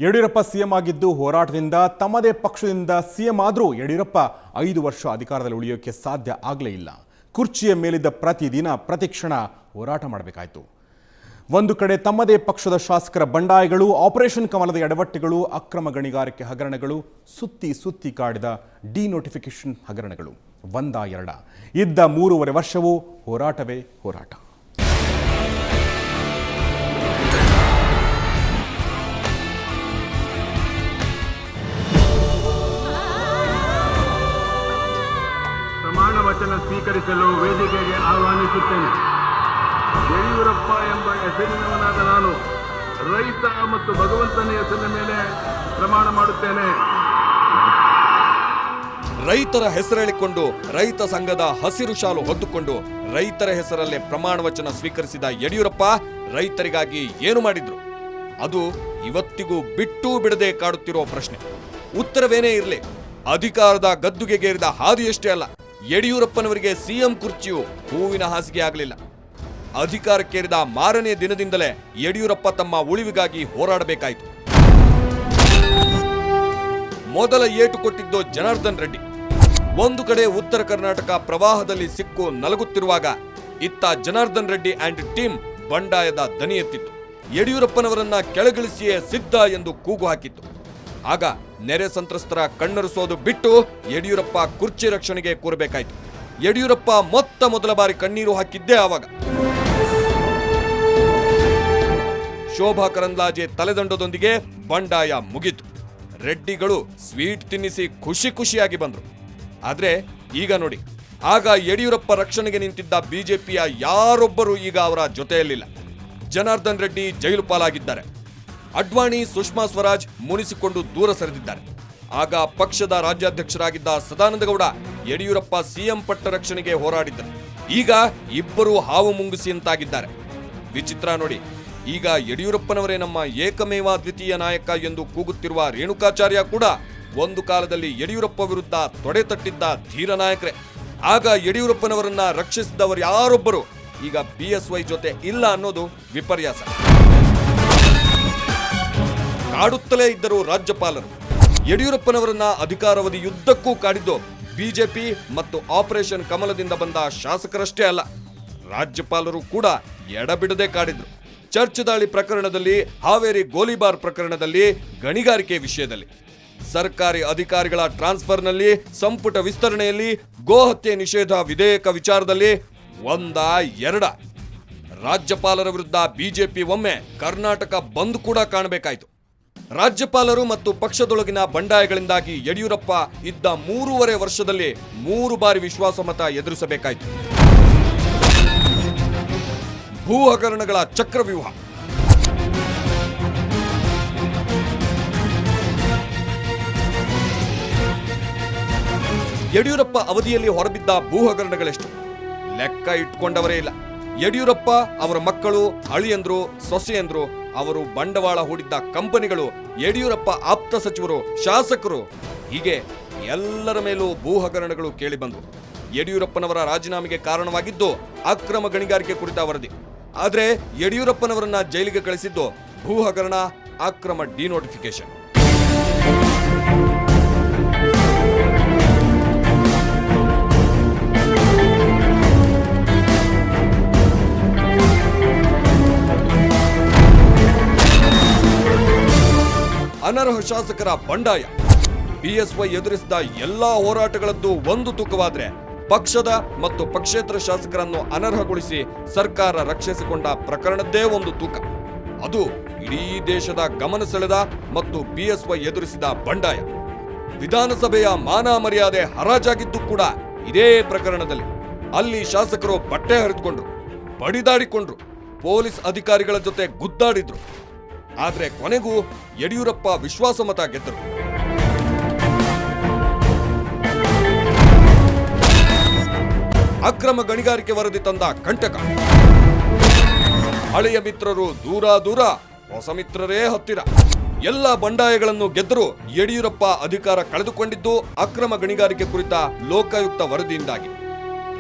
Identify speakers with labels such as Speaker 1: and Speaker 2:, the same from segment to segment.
Speaker 1: Yediyurappa CM ಆಗಿದ್ದು ಹೋರಾಟದಿಂದ ತಮ್ಮದೇ ಪಕ್ಷದಿಂದ ಸಿಎಂ ಆದರೂ ಯಡಿಯೂರಪ್ಪ 5 ವರ್ಷ ಅಧಿಕಾರದಲ್ಲಿ ಉಳಿಯೋಕೆ ಸಾಧ್ಯ ಆಗಲೇ ಇಲ್ಲ. ಕುರ್ಚಿಯ ಮೇಲಿದ್ದ ಪ್ರತಿದಿನ ಪ್ರತಿಕ್ಷಣ ಹೋರಾಟ ಮಾಡಬೇಕಾಯಿತು. ಒಂದು ಕಡೆ ತಮ್ಮದೇ ಪಕ್ಷದ ಶಾಸಕರ ಬಂಡಾಯಗಳು, ಆಪರೇಷನ್ ಕಮಲದ ಎಡವಟ್ಟುಗಳು, ಅಕ್ರಮ ಗಣಿಗಾರಿಕೆ ಹಗರಣಗಳು, ಸುತ್ತಿ ಕಾಡಿದ ಡಿನೋಟಿಫಿಕೇಶನ್ ಹಗರಣಗಳು. ಒಂದ ಎರಡ ಇದ್ದ 3.5 ವರ್ಷವೂ ಹೋರಾಟವೇ ಹೋರಾಟ.
Speaker 2: ಪ್ರಮಾಣ ವಚನ ಸ್ವೀಕರಿಸಲು ವೇದಿಕೆಗೆ ಆಹ್ವಾನಿಸುತ್ತೇನೆ. ಯಡಿಯೂರಪ್ಪ ಎಂಬ ಹೆಸರಿನವನಾದ ನಾನು ರೈತ ಮತ್ತು ಭಗವಂತನ ಹೆಸರಿನ ಮೇಲೆ ಪ್ರಮಾಣ ಮಾಡುತ್ತೇನೆ.
Speaker 3: ರೈತರ ಹೆಸರೇಳಿಕೊಂಡು ರೈತ ಸಂಘದ ಹಸಿರು ಶಾಲು ಹೊದ್ದುಕೊಂಡು ರೈತರ ಹೆಸರಲ್ಲೇ ಪ್ರಮಾಣ ವಚನ ಸ್ವೀಕರಿಸಿದ ಯಡಿಯೂರಪ್ಪ ರೈತರಿಗಾಗಿ ಏನು ಮಾಡಿದ್ರು? ಅದು ಇವತ್ತಿಗೂ ಬಿಟ್ಟೂ ಬಿಡದೆ ಕಾಡುತ್ತಿರುವ ಪ್ರಶ್ನೆ. ಉತ್ತರವೇನೇ ಇರಲಿ, ಅಧಿಕಾರದ ಗದ್ದುಗೆಗೇರಿದ ಹಾದಿಯಷ್ಟೇ ಅಲ್ಲ, ಯಡಿಯೂರಪ್ಪನವರಿಗೆ ಸಿಎಂ ಕುರ್ಚಿಯು ಹೂವಿನ ಹಾಸಿಗೆ ಆಗಲಿಲ್ಲ. ಅಧಿಕಾರಕ್ಕೇರಿದ ಮಾರನೇ ದಿನದಿಂದಲೇ ಯಡಿಯೂರಪ್ಪ ತಮ್ಮ ಉಳಿವಿಗಾಗಿ ಹೋರಾಡಬೇಕಾಯಿತು. ಮೊದಲ ಏಟು ಕೊಟ್ಟಿದ್ದು ಜನಾರ್ದನ್ ರೆಡ್ಡಿ. ಒಂದು ಕಡೆ ಉತ್ತರ ಕರ್ನಾಟಕ ಪ್ರವಾಹದಲ್ಲಿ ಸಿಕ್ಕು ನಲಗುತ್ತಿರುವಾಗ ಇತ್ತ ಜನಾರ್ದನ್ ರೆಡ್ಡಿ ಅಂಡ್ ಟೀಮ್ ಬಂಡಾಯದ ದನಿ ಎತ್ತಿತ್ತು. ಯಡಿಯೂರಪ್ಪನವರನ್ನ ಕೆಳಗಿಳಿಸಿಯೇ ಸಿದ್ಧ ಎಂದು ಕೂಗು ಹಾಕಿತ್ತು. ಆಗ ನೆರೆ ಸಂತ್ರಸ್ತರ ಕಣ್ಣೊರೆಸೋದು ಬಿಟ್ಟು ಯಡಿಯೂರಪ್ಪ ಕುರ್ಚಿ ರಕ್ಷಣೆಗೆ ಕೂರಬೇಕಾಯಿತು. ಯಡಿಯೂರಪ್ಪ ಮೊದಲ ಬಾರಿ ಕಣ್ಣೀರು ಹಾಕಿದ್ದೇ ಆವಾಗ. ಶೋಭಾ ಕರಂದ್ಲಾಜೆ ತಲೆದಂಡದೊಂದಿಗೆ ಬಂಡಾಯ ಮುಗಿತು. ರೆಡ್ಡಿಗಳು ಸ್ವೀಟ್ ತಿನ್ನಿಸಿ ಖುಷಿಯಾಗಿ ಬಂದ್ರು. ಆದ್ರೆ ಈಗ ನೋಡಿ, ಆಗ ಯಡಿಯೂರಪ್ಪ ರಕ್ಷಣೆಗೆ ನಿಂತಿದ್ದ ಬಿಜೆಪಿಯ ಯಾರೊಬ್ಬರು ಈಗ ಅವರ ಜೊತೆಯಲ್ಲಿಲ್ಲ. ಜನಾರ್ದನ್ ರೆಡ್ಡಿ ಜೈಲು ಪಾಲಾಗಿದ್ದಾರೆ. ಅಡ್ವಾಣಿ, ಸುಷ್ಮಾ ಸ್ವರಾಜ್ ಮುನಿಸಿಕೊಂಡು ದೂರ ಸರಿದಿದ್ದಾರೆ. ಆಗ ಪಕ್ಷದ ರಾಜ್ಯಾಧ್ಯಕ್ಷರಾಗಿದ್ದ ಸದಾನಂದಗೌಡ ಯಡಿಯೂರಪ್ಪ ಸಿಎಂ ಪಟ್ಟ ರಕ್ಷಣೆಗೆ ಹೋರಾಡಿದ್ದರು. ಈಗ ಇಬ್ಬರು ಹಾವು ಮುಂಗುಸಿಯಂತಾಗಿದ್ದಾರೆ. ವಿಚಿತ್ರ ನೋಡಿ, ಈಗ ಯಡಿಯೂರಪ್ಪನವರೇ ನಮ್ಮ ಏಕಮೇವ ದ್ವಿತೀಯ ನಾಯಕ ಎಂದು ಕೂಗುತ್ತಿರುವ ರೇಣುಕಾಚಾರ್ಯ ಕೂಡ ಒಂದು ಕಾಲದಲ್ಲಿ ಯಡಿಯೂರಪ್ಪ ವಿರುದ್ಧ ತೊಡೆ ತಟ್ಟಿದ್ದ ಧೀರ ನಾಯಕರೇ. ಆಗ ಯಡಿಯೂರಪ್ಪನವರನ್ನ ರಕ್ಷಿಸಿದವರು ಯಾರೊಬ್ಬರು ಈಗ ಬಿಎಸ್ವೈ ಜೊತೆ ಇಲ್ಲ ಅನ್ನೋದು ವಿಪರ್ಯಾಸ. ಕಾಡುತ್ತಲೇ ಇದ್ದರು ರಾಜ್ಯಪಾಲರು. ಯಡಿಯೂರಪ್ಪನವರನ್ನ ಅಧಿಕಾರಾವಧಿಯುದ್ದಕ್ಕೂ ಕಾಡಿದ್ದು ಬಿಜೆಪಿ ಮತ್ತು ಆಪರೇಷನ್ ಕಮಲದಿಂದ ಬಂದ ಶಾಸಕರಷ್ಟೇ ಅಲ್ಲ, ರಾಜ್ಯಪಾಲರು ಕೂಡ ಎಡಬಿಡದೆ ಕಾಡಿದ್ರು. ಚರ್ಚ್ ದಾಳಿ ಪ್ರಕರಣದಲ್ಲಿ, ಹಾವೇರಿ ಗೋಲಿಬಾರ್ ಪ್ರಕರಣದಲ್ಲಿ, ಗಣಿಗಾರಿಕೆ ವಿಷಯದಲ್ಲಿ, ಸರ್ಕಾರಿ ಅಧಿಕಾರಿಗಳ ಟ್ರಾನ್ಸ್ಫರ್ನಲ್ಲಿ, ಸಂಪುಟ ವಿಸ್ತರಣೆಯಲ್ಲಿ, ಗೋಹತ್ಯೆ ನಿಷೇಧ ವಿಧೇಯಕ ವಿಚಾರದಲ್ಲಿ ಒಂದ ಎರಡ ರಾಜ್ಯಪಾಲರ ವಿರುದ್ಧ ಬಿಜೆಪಿ ಒಮ್ಮೆ ಕರ್ನಾಟಕ ಬಂದ್ ಕೂಡ ಕಾಣಬೇಕಾಯಿತು. ರಾಜ್ಯಪಾಲರು ಮತ್ತು ಪಕ್ಷದೊಳಗಿನ ಬಂಡಾಯಗಳಿಂದಾಗಿ ಯಡಿಯೂರಪ್ಪ ಇದ್ದ 3.5 ವರ್ಷದಲ್ಲಿ 3 ಬಾರಿ ವಿಶ್ವಾಸಮತ ಎದುರಿಸಬೇಕಾಯಿತು. ಭೂ ಹಗರಣಗಳ ಚಕ್ರವ್ಯೂಹ. ಯಡಿಯೂರಪ್ಪ ಅವಧಿಯಲ್ಲಿ ಹೊರಬಿದ್ದ ಭೂ ಹಗರಣಗಳೆಷ್ಟು? ಲೆಕ್ಕ ಇಟ್ಕೊಂಡವರೇ ಇಲ್ಲ. ಯಡಿಯೂರಪ್ಪ, ಅವರ ಮಕ್ಕಳು, ಅಳಿಯಂದ್ರು, ಸೊಸೆಯಂದ್ರು, ಅವರು ಬಂಡವಾಳ ಹೂಡಿದ್ದ ಕಂಪನಿಗಳು, ಯಡಿಯೂರಪ್ಪ ಆಪ್ತ ಸಚಿವರು, ಶಾಸಕರು, ಹೀಗೆ ಎಲ್ಲರ ಮೇಲೂ ಭೂ ಹಗರಣಗಳು ಕೇಳಿಬಂದವು. ಯಡಿಯೂರಪ್ಪನವರ ರಾಜೀನಾಮೆಗೆ ಕಾರಣವಾಗಿದ್ದು ಅಕ್ರಮ ಗಣಿಗಾರಿಕೆ ಕುರಿತ ವರದಿ. ಆದ್ರೆ ಯಡಿಯೂರಪ್ಪನವರನ್ನ ಜೈಲಿಗೆ ಕಳಿಸಿದ್ದು ಭೂ ಹಗರಣ, ಅಕ್ರಮ ಡಿನೋಟಿಫಿಕೇಶನ್. ಅನರ್ಹ ಶಾಸಕರ ಬಂಡಾಯ. ಬಿಎಸ್ವೈ ಎದುರಿಸಿದ ಎಲ್ಲಾ ಹೋರಾಟಗಳದ್ದು ಒಂದು ತೂಕವಾದ್ರೆ ಪಕ್ಷದ ಮತ್ತು ಪಕ್ಷೇತರ ಶಾಸಕರನ್ನು ಅನರ್ಹಗೊಳಿಸಿ ಸರ್ಕಾರ ರಕ್ಷಿಸಿಕೊಂಡ ಪ್ರಕರಣದ್ದೇ ಒಂದು ತೂಕ. ಅದು ಇಡೀ ದೇಶದ ಗಮನ ಸೆಳೆದ ಮತ್ತು ಬಿಎಸ್ವೈ ಎದುರಿಸಿದ ಬಂಡಾಯ. ವಿಧಾನಸಭೆಯ ಮಾನ ಮರ್ಯಾದೆ ಹರಾಜಾಗಿದ್ದು ಕೂಡ ಇದೇ ಪ್ರಕರಣದಲ್ಲಿ. ಅಲ್ಲಿ ಶಾಸಕರು ಬಟ್ಟೆ ಹರಿದುಕೊಂಡ್ರು, ಬಡಿದಾಡಿಕೊಂಡ್ರು, ಪೊಲೀಸ್ ಅಧಿಕಾರಿಗಳ ಜೊತೆ ಗುದ್ದಾಡಿದ್ರು. ಆದ್ರೆ ಕೊನೆಗೂ ಯಡಿಯೂರಪ್ಪ ವಿಶ್ವಾಸಮತ ಗೆದ್ದರು. ಅಕ್ರಮ ಗಣಿಗಾರಿಕೆ ವರದಿ ತಂದ ಕಂಟಕ. ಹಳೆಯ ಮಿತ್ರರು ದೂರ, ಹೊಸ ಮಿತ್ರರೇ ಹತ್ತಿರ. ಎಲ್ಲ ಬಂಡಾಯಗಳನ್ನು ಗೆದ್ದರೂ ಯಡಿಯೂರಪ್ಪ ಅಧಿಕಾರ ಕಳೆದುಕೊಂಡಿದ್ದು ಅಕ್ರಮ ಗಣಿಗಾರಿಕೆ ಕುರಿತ ಲೋಕಾಯುಕ್ತ ವರದಿಯಿಂದಾಗಿ.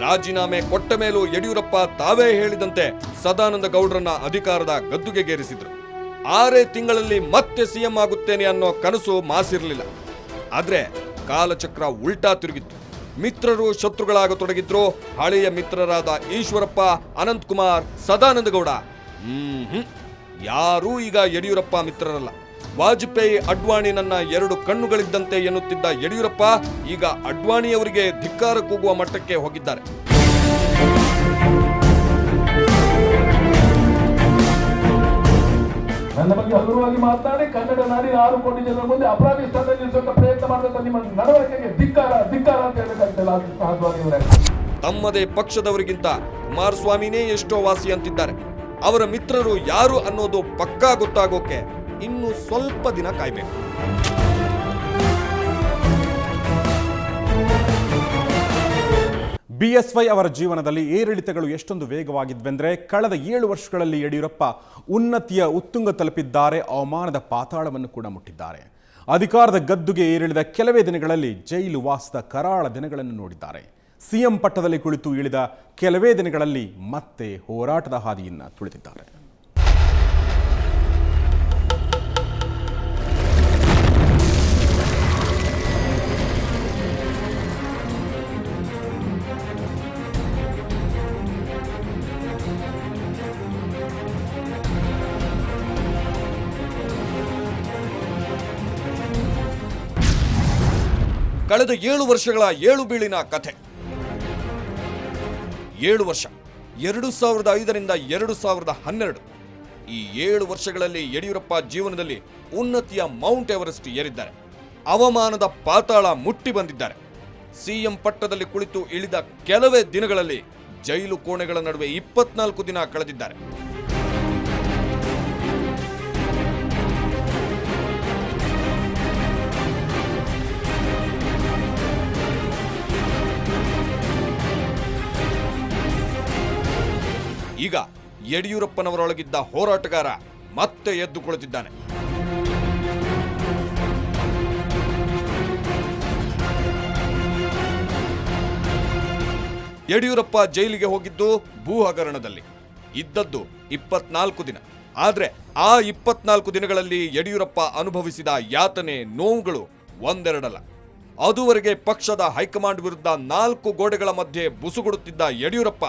Speaker 3: ರಾಜೀನಾಮೆ ಕೊಟ್ಟ ಮೇಲೂ ಯಡಿಯೂರಪ್ಪ ತಾವೇ ಹೇಳಿದಂತೆ ಸದಾನಂದ ಗೌಡರನ್ನ ಅಧಿಕಾರದ ಗದ್ದುಗೆಗೇರಿಸಿದ್ರು. 6 ತಿಂಗಳಲ್ಲಿ ಮತ್ತೆ ಸಿಎಂ ಆಗುತ್ತೇನೆ ಅನ್ನೋ ಕನಸು ಮಾಸಿರಲಿಲ್ಲ. ಆದ್ರೆ ಕಾಲಚಕ್ರ ಉಲ್ಟಾ ತಿರುಗಿತ್ತು. ಮಿತ್ರರು ಶತ್ರುಗಳಾಗತೊಡಗಿದ್ರು. ಹಳೆಯ ಮಿತ್ರರಾದ ಈಶ್ವರಪ್ಪ, ಅನಂತಕುಮಾರ್, ಸದಾನಂದ ಗೌಡ ಯಾರೂ ಈಗ ಯಡಿಯೂರಪ್ಪ ಮಿತ್ರರಲ್ಲ. ವಾಜಪೇಯಿ, ಅಡ್ವಾಣಿ ನನ್ನ 2 ಕಣ್ಣುಗಳಿದ್ದಂತೆ ಎನ್ನುತ್ತಿದ್ದ ಯಡಿಯೂರಪ್ಪ ಈಗ ಅಡ್ವಾಣಿಯವರಿಗೆ ಧಿಕ್ಕಾರ ಕೂಗುವ ಮಟ್ಟಕ್ಕೆ ಹೋಗಿದ್ದಾರೆ.
Speaker 4: ನನ್ನ ಬಗ್ಗೆ ಹಗುರವಾಗಿ ಮಾತನಾಡಿ ಕನ್ನಡ ನಾಡಿನ 6 ಕೋಟಿ ಜನರ ಮುಂದೆ ಅಪರಾಧಿ ಸ್ಥಾನದಲ್ಲಿ ನಿಲ್ಲಿಸುವಂತ ಪ್ರಯತ್ನ ಮಾಡಿದಂತ ನಿಮ್ಮ ನಡವಳಿಕೆಗೆ ಧಿಕ್ಕಾರ ಅಂತ ಹೇಳಬೇಕಾಗ್ತಲ್ಲ.
Speaker 3: ತಮ್ಮದೇ ಪಕ್ಷದವರಿಗಿಂತ ಕುಮಾರಸ್ವಾಮಿನೇ ಎಷ್ಟೋ ವಾಸಿ ಅಂತಿದ್ದಾರೆ. ಅವರ ಮಿತ್ರರು ಯಾರು ಅನ್ನೋದು ಪಕ್ಕಾ ಗೊತ್ತಾಗೋಕೆ ಇನ್ನು ಸ್ವಲ್ಪ ದಿನ ಕಾಯ್ಬೇಕು.
Speaker 1: ಬಿಎಸ್ವೈ ಅವರ ಜೀವನದಲ್ಲಿ ಏರಿಳಿತಗಳು ಎಷ್ಟೊಂದು ವೇಗವಾಗಿದ್ವೆಂದರೆ ಕಳೆದ 7 ವರ್ಷಗಳಲ್ಲಿ ಯಡಿಯೂರಪ್ಪ ಉನ್ನತಿಯ ಉತ್ತುಂಗ ತಲುಪಿದ್ದಾರೆ, ಅವಮಾನದ ಪಾತಾಳವನ್ನು ಕೂಡ ಮುಟ್ಟಿದ್ದಾರೆ. ಅಧಿಕಾರದ ಗದ್ದುಗೆ ಏರಿಳಿದ ಕೆಲವೇ ದಿನಗಳಲ್ಲಿ ಜೈಲು ವಾಸದ ಕರಾಳ ದಿನಗಳನ್ನು ನೋಡಿದ್ದಾರೆ. ಸಿಎಂ ಪಟ್ಟದಲ್ಲಿ ಕುಳಿತು ಇಳಿದ ಕೆಲವೇ ದಿನಗಳಲ್ಲಿ ಮತ್ತೆ ಹೋರಾಟದ ಹಾದಿಯನ್ನು ತುಳಿದಿದ್ದಾರೆ.
Speaker 3: ಕಳೆದ 7 ವರ್ಷಗಳ 7 ಬೀಳಿನ ಕಥೆ. 7 ವರ್ಷ 2005ರಿಂದ 2012. ಈ 7 ವರ್ಷಗಳಲ್ಲಿ ಯಡಿಯೂರಪ್ಪ ಜೀವನದಲ್ಲಿ ಉನ್ನತಿಯ ಮೌಂಟ್ ಎವರೆಸ್ಟ್ ಏರಿದ್ದಾರೆ. ಅವಮಾನದ ಪಾತಾಳ ಮುಟ್ಟಿ ಬಂದಿದ್ದಾರೆ. ಸಿಎಂ ಪಟ್ಟದಲ್ಲಿ ಕುಳಿತು ಇಳಿದ ಕೆಲವೇ ದಿನಗಳಲ್ಲಿ ಜೈಲು ಕೋಣೆಗಳ ನಡುವೆ 24 ದಿನ ಕಳೆದಿದ್ದಾರೆ. ಈಗ ಯಡಿಯೂರಪ್ಪನವರೊಳಗಿದ್ದ ಹೋರಾಟಗಾರ ಮತ್ತೆ ಎದ್ದು ಕುಳಿತಿದ್ದಾನೆ. ಯಡಿಯೂರಪ್ಪ ಜೈಲಿಗೆ ಹೋಗಿದ್ದು ಭೂ ಹಗರಣದಲ್ಲಿ. ಇದ್ದದ್ದು 24 ದಿನ. ಆದ್ರೆ ಆ 24 ದಿನಗಳಲ್ಲಿ ಯಡಿಯೂರಪ್ಪ ಅನುಭವಿಸಿದ ಯಾತನೆ, ನೋವುಗಳು ಒಂದೆರಡಲ್ಲ. ಅದುವರೆಗೆ ಪಕ್ಷದ ಹೈಕಮಾಂಡ್ ವಿರುದ್ಧ 4 ಗೋಡೆಗಳ ಮಧ್ಯೆ ಬುಸುಗುಡುತ್ತಿದ್ದ ಯಡಿಯೂರಪ್ಪ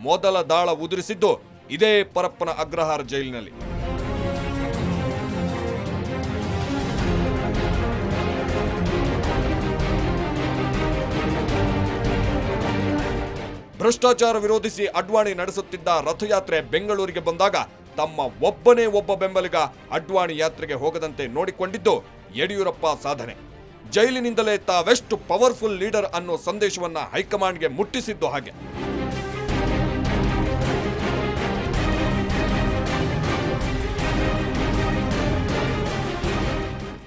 Speaker 3: ಮೊದಲ ದಾಳ ಉದುರಿಸಿದ್ದು ಇದೇ ಪರಪ್ಪನ ಅಗ್ರಹಾರ ಜೈಲಿನಲ್ಲಿ. ಭ್ರಷ್ಟಾಚಾರ ವಿರೋಧಿಸಿ ಅಡ್ವಾಣಿ ನಡೆಸುತ್ತಿದ್ದ ರಥಯಾತ್ರೆ ಬೆಂಗಳೂರಿಗೆ ಬಂದಾಗ ತಮ್ಮ ಒಬ್ಬನೇ ಒಬ್ಬ ಬೆಂಬಲಿಗ ಅಡ್ವಾಣಿ ಯಾತ್ರೆಗೆ ಹೋಗದಂತೆ ನೋಡಿಕೊಂಡಿದ್ದು ಯಡಿಯೂರಪ್ಪ ಸಾಧನೆ. ಜೈಲಿನಿಂದಲೇ ತಾವೆಷ್ಟು ಪವರ್ಫುಲ್ ಲೀಡರ್ ಅನ್ನೋ ಸಂದೇಶವನ್ನ ಹೈಕಮಾಂಡ್ಗೆ ಮುಟ್ಟಿಸಿದ್ದು ಹಾಗೆ.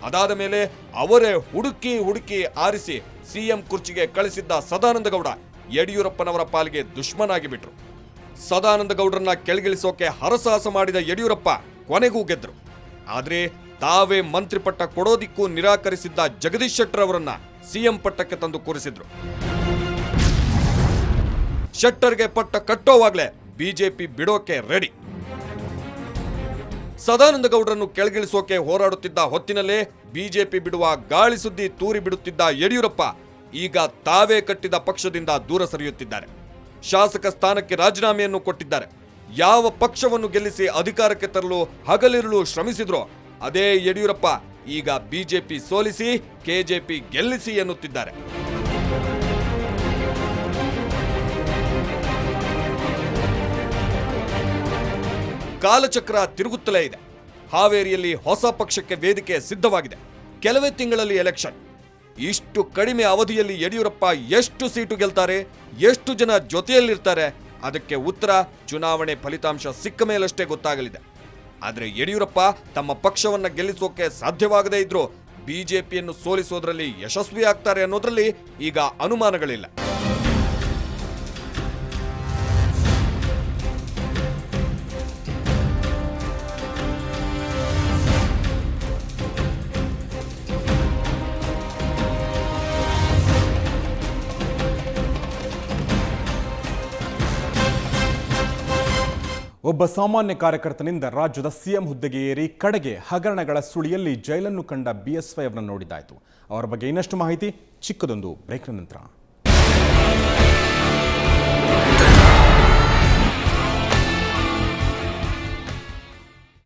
Speaker 3: ಅದಾದ ಮೇಲೆ ಅವರೇ ಹುಡುಕಿ ಆರಿಸಿ ಸಿಎಂ ಕುರ್ಚಿಗೆ ಕಳಿಸಿದ್ದ ಸದಾನಂದ ಗೌಡ ಯಡಿಯೂರಪ್ಪನವರ ಪಾಲಿಗೆ ದುಶ್ಮನಾಗಿ ಬಿಟ್ರು. ಸದಾನಂದ ಗೌಡರನ್ನ ಕೆಳಗಿಳಿಸೋಕೆ ಹರಸಾಹಸ ಮಾಡಿದ ಯಡಿಯೂರಪ್ಪ ಕೊನೆಗೂ ಗೆದ್ರು. ಆದ್ರೆ ತಾವೇ ಮಂತ್ರಿ ಪಟ್ಟ ಕೊಡೋದಿಕ್ಕೂ ನಿರಾಕರಿಸಿದ್ದ ಜಗದೀಶ್ ಶೆಟ್ಟರ್ ಅವರನ್ನ ಸಿಎಂ ಪಟ್ಟಕ್ಕೆ ತಂದು ಕೂರಿಸಿದ್ರು. ಶೆಟ್ಟರ್ಗೆ ಪಟ್ಟ ಕಟ್ಟೋವಾಗ್ಲೇ ಬಿಜೆಪಿ ಬಿಡೋಕೆ ರೆಡಿ. ಸದಾನಂದ ಗೌಡರನ್ನು ಕೆಳಗಿಳಿಸೋಕೆ ಹೋರಾಡುತ್ತಿದ್ದ ಹೊತ್ತಿನಲ್ಲೇ ಬಿಜೆಪಿ ಬಿಡುವ ಗಾಳಿ ಸುದ್ದಿ ತೂರಿ ಬಿಡುತ್ತಿದ್ದ ಯಡಿಯೂರಪ್ಪ ಈಗ ತಾವೇ ಕಟ್ಟಿದ ಪಕ್ಷದಿಂದ ದೂರ ಸರಿಯುತ್ತಿದ್ದಾರೆ. ಶಾಸಕ ಸ್ಥಾನಕ್ಕೆ ರಾಜೀನಾಮೆಯನ್ನು ಕೊಟ್ಟಿದ್ದಾರೆ. ಯಾವ ಪಕ್ಷವನ್ನು ಗೆಲ್ಲಿಸಿ ಅಧಿಕಾರಕ್ಕೆ ತರಲು ಹಗಲಿರುಳು ಶ್ರಮಿಸಿದ್ರೋ ಅದೇ ಯಡಿಯೂರಪ್ಪ ಈಗ ಬಿಜೆಪಿ ಸೋಲಿಸಿ ಕೆಜೆಪಿ ಗೆಲ್ಲಿಸಿ ಎನ್ನುತ್ತಿದ್ದಾರೆ. ಕಾಲಚಕ್ರ ತಿರುಗುತ್ತಲೇ ಇದೆ. ಹಾವೇರಿಯಲ್ಲಿ ಹೊಸ ಪಕ್ಷಕ್ಕೆ ವೇದಿಕೆ ಸಿದ್ಧವಾಗಿದೆ. ಕೆಲವೇ ತಿಂಗಳಲ್ಲಿ ಎಲೆಕ್ಷನ್. ಇಷ್ಟು ಕಡಿಮೆ ಅವಧಿಯಲ್ಲಿ ಯಡಿಯೂರಪ್ಪ ಎಷ್ಟು ಸೀಟು ಗೆಲ್ತಾರೆ, ಎಷ್ಟು ಜನ ಜೊತೆಯಲ್ಲಿರ್ತಾರೆ, ಅದಕ್ಕೆ ಉತ್ತರ ಚುನಾವಣೆ ಫಲಿತಾಂಶ ಸಿಕ್ಕ ಮೇಲಷ್ಟೇ ಗೊತ್ತಾಗಲಿದೆ. ಆದರೆ ಯಡಿಯೂರಪ್ಪ ತಮ್ಮ ಪಕ್ಷವನ್ನ ಗೆಲ್ಲಿಸೋಕೆ ಸಾಧ್ಯವಾಗದೇ ಇದ್ರೂ ಬಿಜೆಪಿಯನ್ನು ಸೋಲಿಸೋದ್ರಲ್ಲಿ ಯಶಸ್ವಿ ಆಗ್ತಾರೆ ಅನ್ನೋದ್ರಲ್ಲಿ ಈಗ ಅನುಮಾನಗಳಿಲ್ಲ.
Speaker 1: ಒಬ್ಬ ಸಾಮಾನ್ಯ ಕಾರ್ಯಕರ್ತನಿಂದ ರಾಜ್ಯದ ಸಿಎಂ ಹುದ್ದೆಗೆ ಏರಿ ಕಡೆಗೆ ಹಗರಣಗಳ ಸುಳಿಯಲ್ಲಿ ಜೈಲನ್ನು ಕಂಡ BSY ಅವರನ್ನು ನೋಡಿದ್ದಾಯಿತು. ಅವರ ಬಗ್ಗೆ ಇನ್ನಷ್ಟು ಮಾಹಿತಿ ಚಿಕ್ಕದೊಂದು ಬ್ರೇಕ್ನ ನಂತರ.